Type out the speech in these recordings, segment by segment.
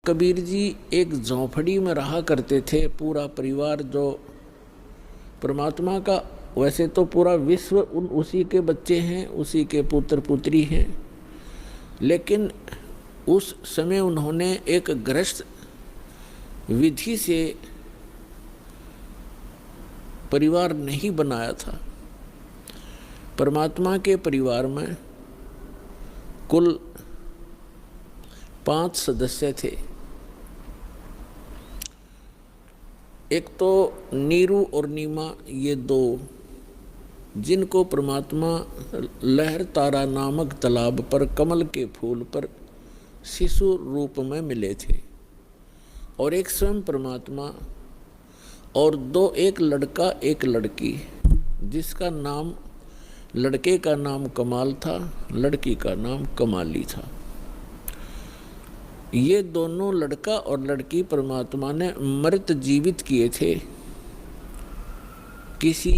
कबीर जी एक झोंपड़ी में रहा करते थे। पूरा परिवार जो परमात्मा का, वैसे तो पूरा विश्व उसी के बच्चे हैं, उसी के पुत्र पुत्री हैं, लेकिन उस समय उन्होंने एक गृहस्थ विधि से परिवार नहीं बनाया था। परमात्मा के परिवार में कुल 5 सदस्य थे। एक तो नीरू और नीमा, ये दो, जिनको परमात्मा लहर तारा नामक तालाब पर कमल के फूल पर शिशु रूप में मिले थे। और एक स्वयं परमात्मा, और दो, एक लड़का एक लड़की, जिसका नाम, लड़के का नाम कमाल था, लड़की का नाम कमाली था। ये दोनों, लड़का और लड़की, परमात्मा ने मृत जीवित किए थे किसी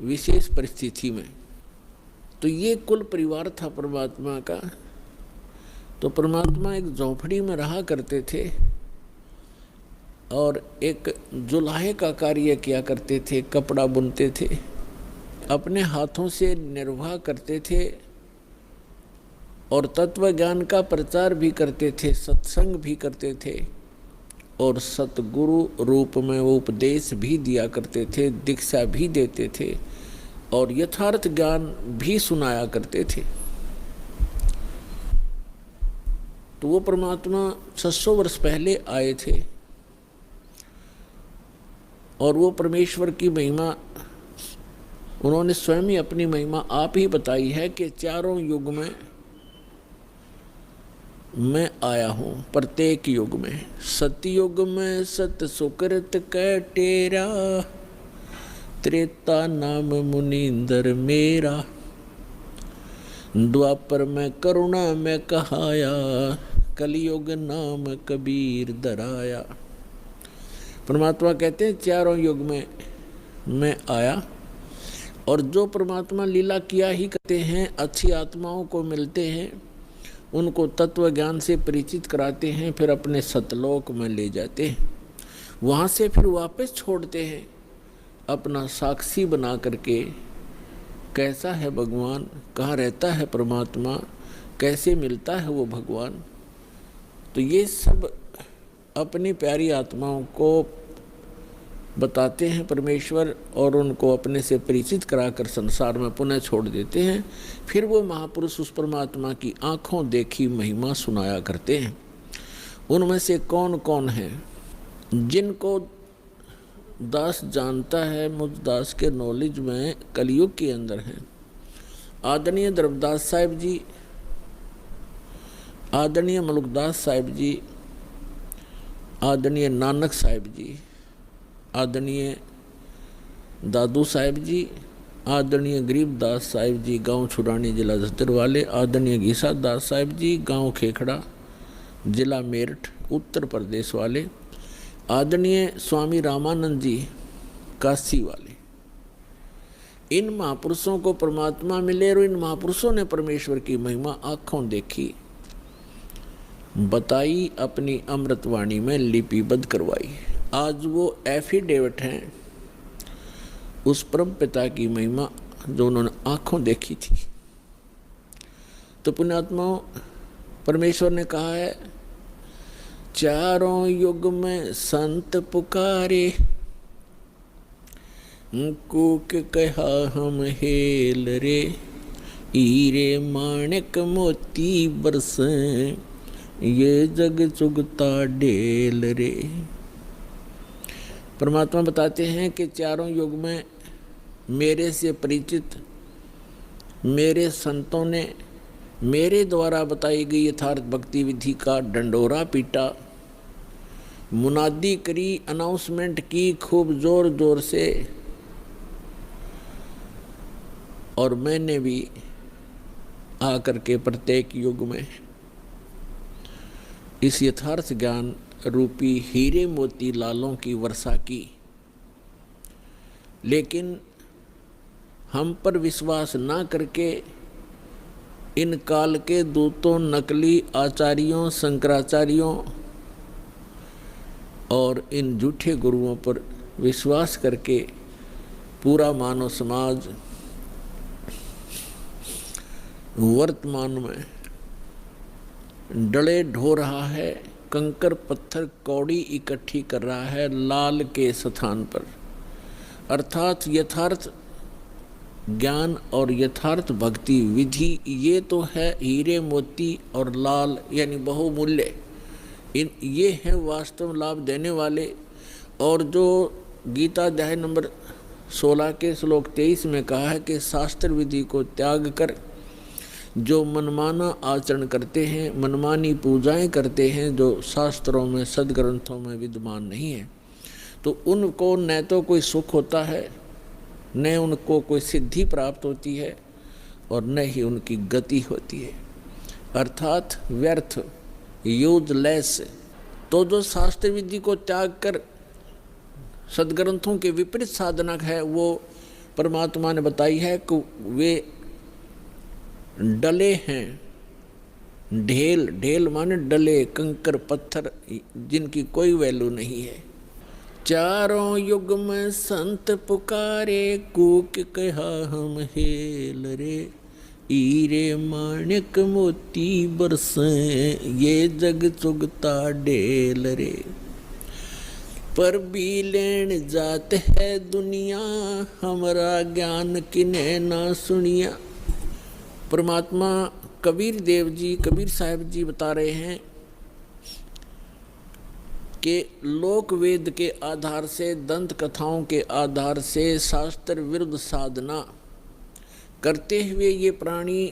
विशेष परिस्थिति में। तो ये कुल परिवार था परमात्मा का। तो परमात्मा एक झोंपड़ी में रहा करते थे और एक जुलाहे का कार्य किया करते थे, कपड़ा बुनते थे, अपने हाथों से निर्वाह करते थे और तत्व ज्ञान का प्रचार भी करते थे, सत्संग भी करते थे और सतगुरु रूप में वो उपदेश भी दिया करते थे, दीक्षा भी देते थे और यथार्थ ज्ञान भी सुनाया करते थे। तो वो परमात्मा 600 वर्ष पहले आए थे और वो परमेश्वर की महिमा उन्होंने स्वयं ही अपनी महिमा आप ही बताई है कि चारों युग में मैं आया हूँ। प्रत्येक युग में, सतयुग में सत सुकृत कै टेरा, त्रेता नाम मुनींदर मेरा, द्वापर में करुणा में कहाया, कलयुग नाम कबीर दराया। परमात्मा कहते हैं चारों युग में मैं आया और जो परमात्मा लीला किया ही करते हैं, अच्छी आत्माओं को मिलते हैं, उनको तत्व ज्ञान से परिचित कराते हैं, फिर अपने सतलोक में ले जाते हैं, वहाँ से फिर वापस छोड़ते हैं अपना साक्षी बना करके। कैसा है भगवान, कहाँ रहता है परमात्मा, कैसे मिलता है वो भगवान। तो ये सब अपनी प्यारी आत्माओं को बताते हैं परमेश्वर और उनको अपने से परिचित कराकर संसार में पुनः छोड़ देते हैं। फिर वो महापुरुष उस परमात्मा की आँखों देखी महिमा सुनाया करते हैं। उनमें से कौन कौन है जिनको दास जानता है, मुझ दास के नॉलेज में कलयुग के अंदर हैं। आदरणीय द्रवदास साहिब जी, आदरणीय मलुकदास साहिब जी, आदरणीय नानक साहिब जी, आदरणीय दादू साहिब जी, आदरणीय गरीबदास साहिब जी, गांव छुड़ानी, जिला झज्जर वाले, आदरणीय घीसा दास साहिब जी, गांव खेखड़ा, जिला मेरठ, उत्तर प्रदेश वाले, आदरणीय स्वामी रामानंद जी, काशी वाले। इन महापुरुषों को परमात्मा मिले और इन महापुरुषों ने परमेश्वर की महिमा आँखों देखी, बताई, अपनी अमृतवाणी में लिपिबद्ध करवाई। आज वो एफिडेविट हैं उस परम पिता की महिमा जो उन्होंने आँखों देखी थी। तो पुण्यात्माओं, परमेश्वर ने कहा है, चारों युग में संत पुकारे, कूक कहा हम हेल रे, हीरे माणिक मोती बरसें, ये जग चुगता ढेल रे। परमात्मा बताते हैं कि चारों युग में मेरे से परिचित मेरे संतों ने मेरे द्वारा बताई गई यथार्थ भक्ति विधि का डंडोरा पीटा, मुनादी करी, अनाउंसमेंट की खूब जोर जोर से, और मैंने भी आकर के प्रत्येक युग में इस यथार्थ ज्ञान रूपी हीरे मोती लालों की वर्षा की। लेकिन हम पर विश्वास ना करके इन काल के दूतों, नकली आचार्यों, शंकराचार्यों और इन झूठे गुरुओं पर विश्वास करके पूरा मानव समाज वर्तमान में डले ढो रहा है, कंकर पत्थर कौड़ी इकट्ठी कर रहा है लाल के स्थान पर। अर्थात यथार्थ ज्ञान और यथार्थ भक्ति विधि ये तो है हीरे मोती और लाल यानी बहुमूल्य, ये हैं वास्तव लाभ देने वाले। और जो गीता अध्याय नंबर 16 के श्लोक 23 में कहा है कि शास्त्र विधि को त्याग कर जो मनमाना आचरण करते हैं, मनमानी पूजाएं करते हैं जो शास्त्रों में सदग्रंथों में विद्यमान नहीं है, तो उनको न तो कोई सुख होता है, न उनको कोई सिद्धि प्राप्त होती है और न ही उनकी गति होती है, अर्थात व्यर्थ, यूजलेस। तो जो शास्त्र विधि को त्याग कर सदग्रंथों के विपरीत साधना है वो परमात्मा ने बताई है कि वे डले हैं, ढेल, ढेल माने डले, कंकर पत्थर जिनकी कोई वैल्यू नहीं है। चारों युग में संत पुकारे, कूक कहा हम हेल रे, हीरे माणिक मोती बरसे, ये जग चुगता ढेल रे। पर भी लेन जात है दुनिया, हमारा ज्ञान किने ना सुनिया। परमात्मा कबीर देव जी, कबीर साहब जी बता रहे हैं कि लोक वेद के आधार से, दंत कथाओं के आधार से शास्त्र विरुद्ध साधना करते हुए ये प्राणी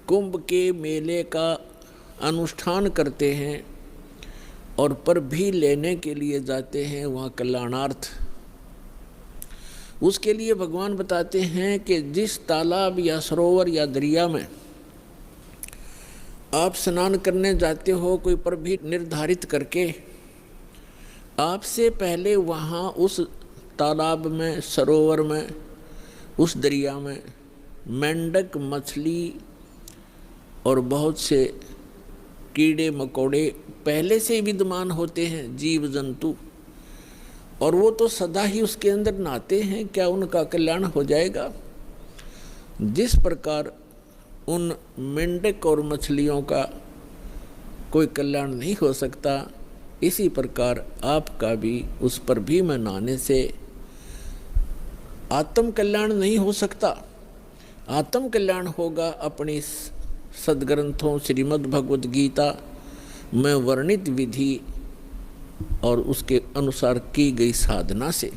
कुंभ के मेले का अनुष्ठान करते हैं और पर भी लेने के लिए जाते हैं वहाँ कल्याणार्थ। उसके लिए भगवान बताते हैं कि जिस तालाब या सरोवर या दरिया में आप स्नान करने जाते हो कोई पर भी निर्धारित करके, आपसे पहले वहाँ उस तालाब में, सरोवर में, उस दरिया में मेंढक, मछली और बहुत से कीड़े मकोड़े पहले से विद्यमान होते हैं, जीव जंतु, और वो तो सदा ही उसके अंदर नहाते हैं, क्या उनका कल्याण हो जाएगा? जिस प्रकार उन मेंढक और मछलियों का कोई कल्याण नहीं हो सकता, इसी प्रकार आपका भी उस पर भी में नहाने से आत्म कल्याण नहीं हो सकता। आत्म कल्याण होगा अपनी सदग्रंथों श्रीमद् भगवद गीता में वर्णित विधि और उसके अनुसार की गई साधना से।